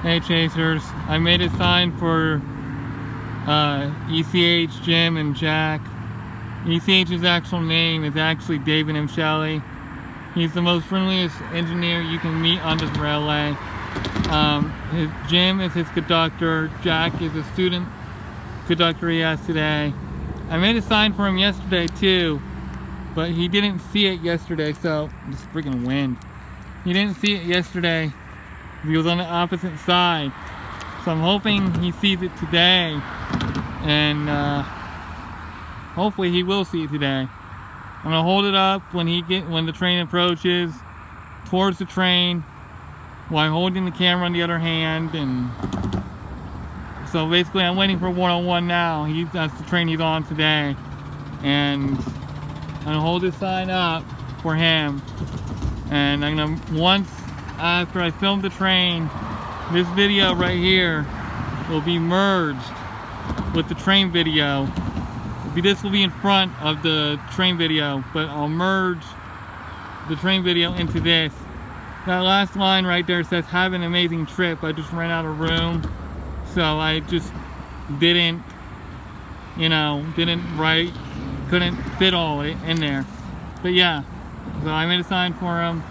Hey Chasers, I made a sign for ECH, Jim and Jack. ECH's actual name is actually David M. Shelley. He's the most friendliest engineer you can meet on this railway. Jim is his conductor. Jack is a student conductor he has today. I made a sign for him yesterday too, but he didn't see it yesterday, so this freaking wind. He didn't see it yesterday. He was on the opposite side. So I'm hoping he sees it today. And hopefully he will see it today. I'm gonna hold it up when the train approaches towards the train while holding the camera in the other hand. And so basically I'm waiting for 101 now. That's the train he's on today. And I'm gonna hold this sign up for him. And I'm gonna, after I film the train, this video right here will be merged with the train video. This will be in front of the train video, but I'll merge the train video into this. That last line right there says, "Have an amazing trip." I just ran out of room, so I just didn't write, couldn't fit all it in there. But yeah, so I made a sign for him.